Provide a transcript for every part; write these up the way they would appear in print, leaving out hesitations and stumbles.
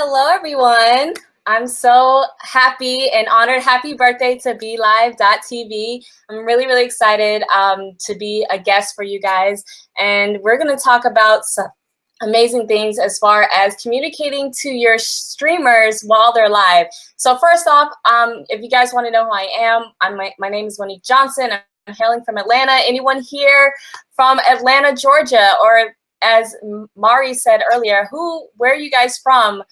Hello, everyone. I'm so happy and honored. Happy birthday to BeLive.tv. I'm really, really excited to be a guest for you guys. And we're going to talk about some amazing things as far as communicating to your streamers while they're live. So first off, if you guys want to know who I am, my name is Monique Johnson. I'm hailing from Atlanta. Anyone here from Atlanta, Georgia, or as Mari said earlier, where are you guys from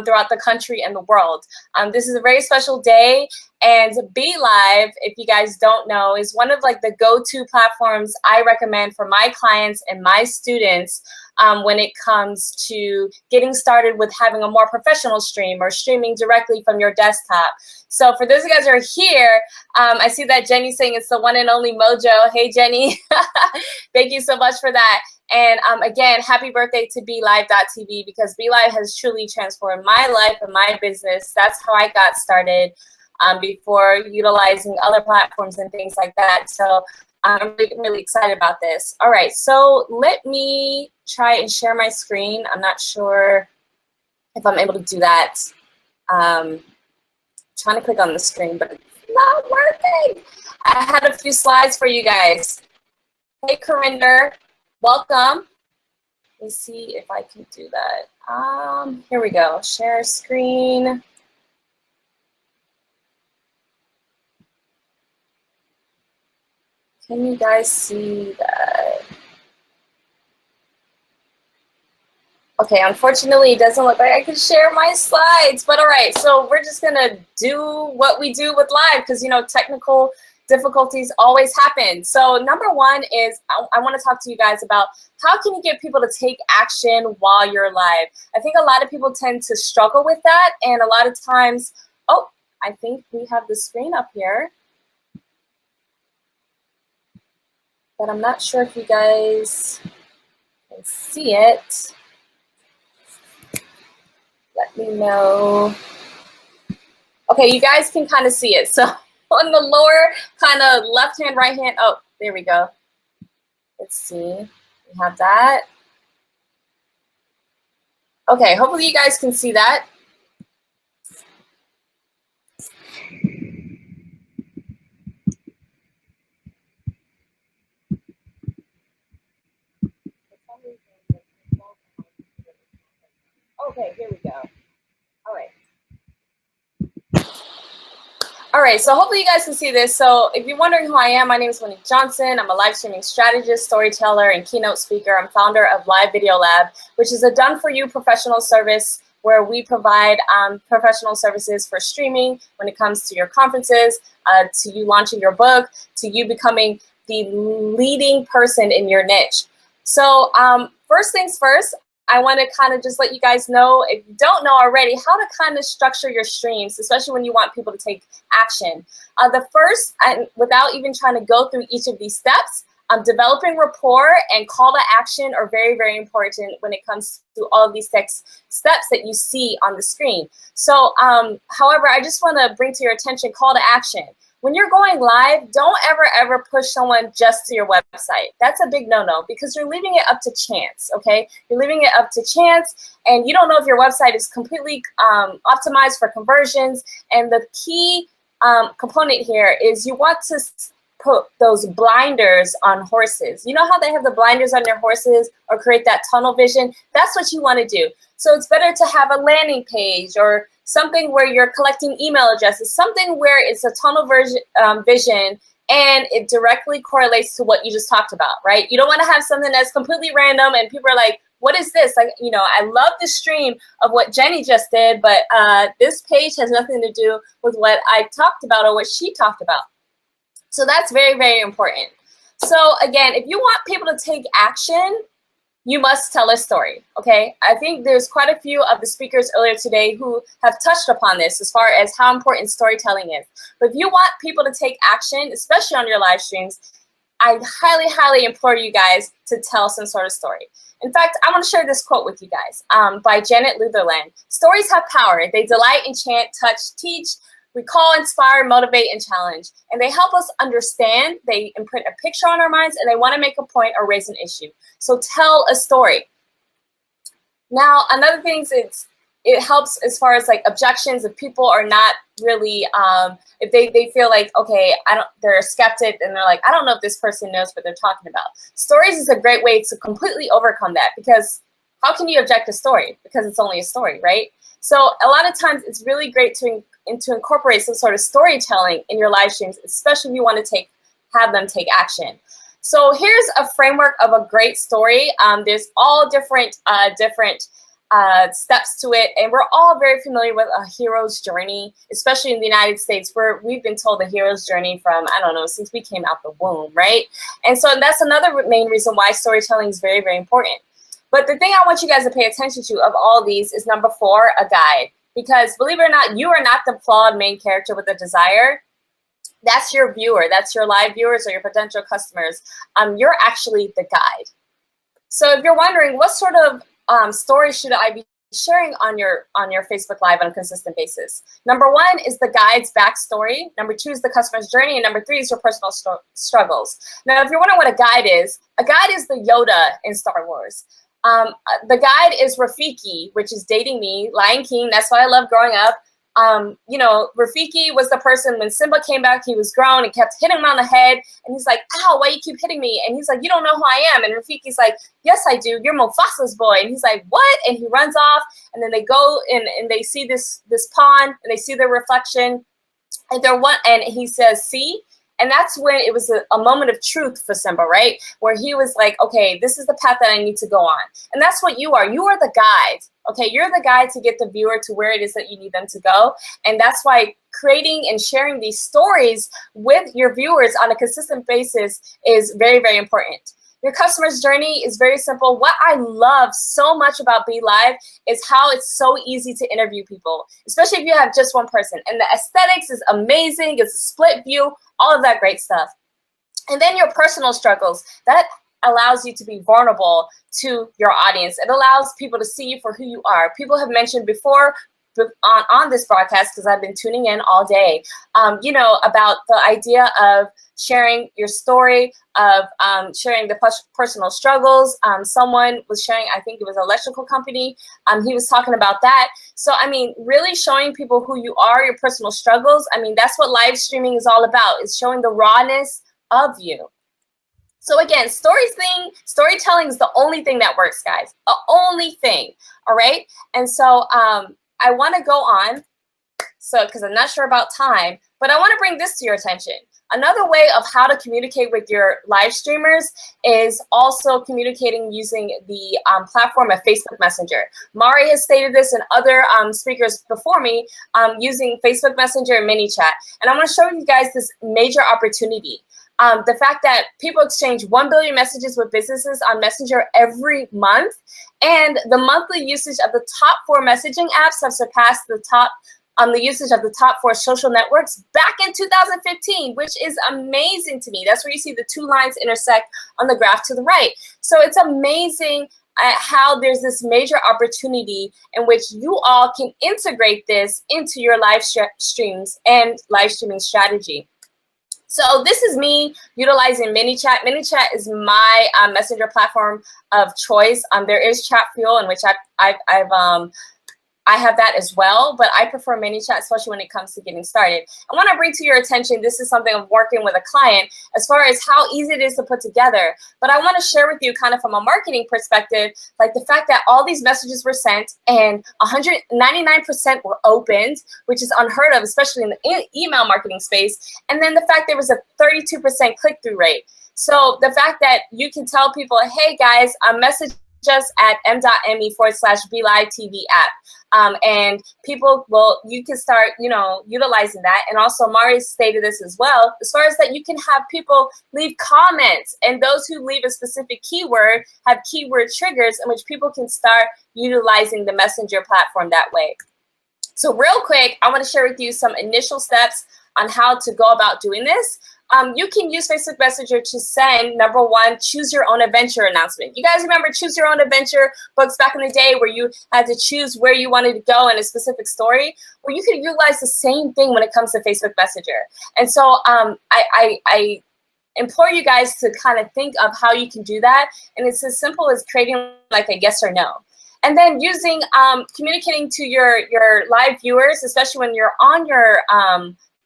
throughout the country and the world? This is a very special day, and BeLive, if you guys don't know, is one of like the go-to platforms I recommend for my clients and my students when it comes to getting started with having a more professional stream or streaming directly from your desktop. So for those of you guys who are here, I see that Jenny's saying it's the one and only Mojo. Hey, Jenny. Thank you so much for that. And again, happy birthday to BeLive.tv, because BeLive has truly transformed my life and my business. That's how I got started before utilizing other platforms and things like that. So I'm really, really excited about this. All right, so let me try and share my screen. I'm not sure if I'm able to do that. Trying to click on the screen, but it's not working. I had a few slides for you guys. Hey, Corinder. Welcome. Let's see if I can do that. Here we go. Share screen. Can you guys see that? Okay, unfortunately, it doesn't look like I can share my slides, but all right. So we're just gonna do what we do with live, because you know, technical difficulties always happen. So number one is I want to talk to you guys about how can you get people to take action while you're live. I think a lot of people tend to struggle with that, and a lot of times, oh, I think we have the screen up here, but I'm not sure if you guys can see it. Let me know. Okay, you guys can kind of see it. So on the lower kind of left hand, right hand. Oh, there we go. Let's see. We have that. Okay, hopefully you guys can see that. Okay, here we go. All right. All right, so hopefully you guys can see this. So if you're wondering who I am, my name is Monique Johnson. I'm a live streaming strategist, storyteller, and keynote speaker. I'm founder of Live Video Lab, which is a done-for-you professional service where we provide professional services for streaming when it comes to your conferences, to you launching your book, to you becoming the leading person in your niche. So first things first, I want to kind of just let you guys know, if you don't know already, how to kind of structure your streams, especially when you want people to take action. The first, and without even trying to go through each of these steps, developing rapport and call to action are very, very important when it comes to all of these steps that you see on the screen. So, however, I just want to bring to your attention call to action. When you're going live, don't ever push someone just to your website. That's a big no-no, because you're leaving it up to chance, okay? You're leaving it up to chance, and you don't know if your website is completely optimized for conversions. And the key component here is you want to put those blinders on horses. You know how they have the blinders on their horses, or create that tunnel vision? That's what you want to do. So it's better to have a landing page or something where you're collecting email addresses, something where it's a tunnel vision and it directly correlates to what you just talked about, right? You don't want to have something that's completely random and people are like, what is this? Like, you know, I love the stream of what Jenny just did, but this page has nothing to do with what I talked about or what she talked about. So that's very, very important. So again, if you want people to take action, you must tell a story, okay? I think there's quite a few of the speakers earlier today who have touched upon this as far as how important storytelling is. But if you want people to take action, especially on your live streams, I highly, highly implore you guys to tell some sort of story. In fact, I want to share this quote with you guys by Janet Lutherland. Stories have power. They delight, enchant, touch, teach, recall, inspire, motivate, and challenge. And they help us understand, they imprint a picture on our minds, and they want to make a point or raise an issue. So tell a story. Now, another thing is it helps as far as like objections. If people are not really, if they feel like, okay, they're a skeptic and they're like, I don't know if this person knows what they're talking about. Stories is a great way to completely overcome that, because how can you object a story? Because it's only a story, right? So a lot of times it's really great to incorporate some sort of storytelling in your live streams, especially if you want to have them take action. So here's a framework of a great story. There's all different steps to it, and we're all very familiar with a hero's journey, especially in the United States, where we've been told the hero's journey from, I don't know, since we came out the womb, right? And so that's another main reason why storytelling is very, very important. But the thing I want you guys to pay attention to of all these is number 4, a guide. Because believe it or not, you are not the flawed main character with a desire. That's your viewer. That's your live viewers or your potential customers. You're actually the guide. So if you're wondering, what sort of story should I be sharing on your Facebook Live on a consistent basis? Number 1 is the guide's backstory. Number 2 is the customer's journey. And number 3 is your personal struggles. Now, if you're wondering what a guide is the Yoda in Star Wars. The guide is Rafiki, which is dating me, Lion King. That's what I love growing up. You know, Rafiki was the person when Simba came back, he was grown and kept hitting him on the head. And he's like, ow, why you keep hitting me? And he's like, you don't know who I am. And Rafiki's like, yes, I do. You're Mufasa's boy. And he's like, what? And he runs off. And then they go and they see this pond and they see their reflection. And he says, see? And that's when it was a moment of truth for Simba, right? Where he was like, okay, this is the path that I need to go on. And that's what you are. You are the guide, okay? You're the guide to get the viewer to where it is that you need them to go. And that's why creating and sharing these stories with your viewers on a consistent basis is very, very important. Your customer's journey is very simple. What I love so much about BeLive is how it's so easy to interview people, especially if you have just one person. And the aesthetics is amazing. It's a split view, all of that great stuff. And then your personal struggles. That allows you to be vulnerable to your audience. It allows people to see you for who you are. People have mentioned before on this broadcast, because I've been tuning in all day, you know, about the idea of sharing your story, of sharing the personal struggles. Someone was sharing, I think it was an electrical company. He was talking about that. So, I mean, really showing people who you are, your personal struggles. I mean, that's what live streaming is all about, is showing the rawness of you. So again, storytelling is the only thing that works, guys. The only thing, all right? And so I want to go on, because I'm not sure about time, but I want to bring this to your attention. Another way of how to communicate with your live streamers is also communicating using the platform of Facebook Messenger. Mari has stated this, and other speakers before me, using Facebook Messenger and ManyChat. And I want to show you guys this major opportunity. The fact that people exchange 1 billion messages with businesses on Messenger every month, and the monthly usage of the top 4 messaging apps have surpassed the usage of the top 4 social networks back in 2015, which is amazing to me. That's where you see the 2 lines intersect on the graph to the right. So it's amazing how there's this major opportunity in which you all can integrate this into your live streams and live streaming strategy. So this is me utilizing ManyChat. ManyChat is my messenger platform of choice. There is Chat Fuel, in which I have that as well, but I prefer ManyChat, especially when it comes to getting started. I want to bring to your attention, this is something I'm working with a client, as far as how easy it is to put together. But I want to share with you kind of from a marketing perspective, like the fact that all these messages were sent and 199% were opened, which is unheard of, especially in the email marketing space. And then the fact there was a 32% click-through rate. So the fact that you can tell people, hey guys, message us at m.me/BeLive TV app. And people you can start, utilizing that. And also Mari stated this as well, as far as that you can have people leave comments, and those who leave a specific keyword have keyword triggers in which people can start utilizing the messenger platform that way. So real quick, I want to share with you some initial steps on how to go about doing this. You can use Facebook Messenger to send, number 1, choose your own adventure announcement. You guys remember choose your own adventure books back in the day where you had to choose where you wanted to go in a specific story? Well, you could utilize the same thing when it comes to Facebook Messenger. And so I implore you guys to kind of think of how you can do that. And it's as simple as creating like a yes or no. And then using, communicating to your live viewers, especially when you're on your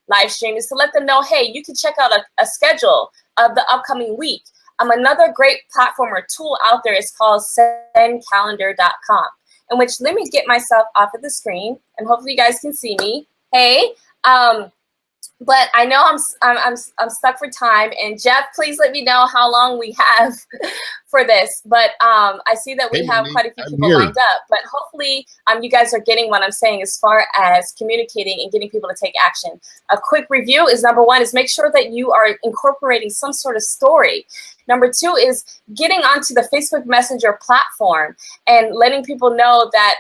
live stream, is to let them know, hey, you can check out a schedule of the upcoming week. Another great platform or tool out there is called sendcalendar.com, in which, let me get myself off of the screen, and hopefully you guys can see me. Hey, but I know I'm stuck for time, and Jeff, please let me know how long we have for this. But I see that we have quite a few people lined up, but hopefully you guys are getting what I'm saying as far as communicating and getting people to take action. A quick review is, number one, is make sure that you are incorporating some sort of story. Number two is getting onto the Facebook Messenger platform and letting people know that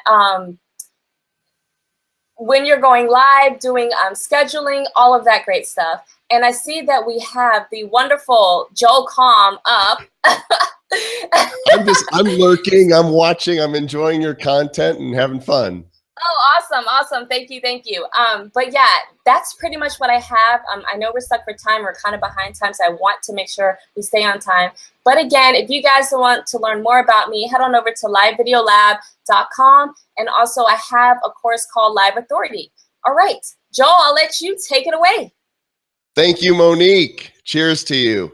when you're going live, doing scheduling, all of that great stuff. And I see that we have the wonderful Joel Calm up. I'm lurking, I'm watching, I'm enjoying your content and having fun. Oh, awesome, awesome. Thank you, thank you. But yeah, that's pretty much what I have. I know we're stuck for time. We're kind of behind time, so I want to make sure we stay on time. But again, if you guys want to learn more about me, head on over to livevideolab.com. And also, I have a course called Live Authority. All right, Joel, I'll let you take it away. Thank you, Monique. Cheers to you.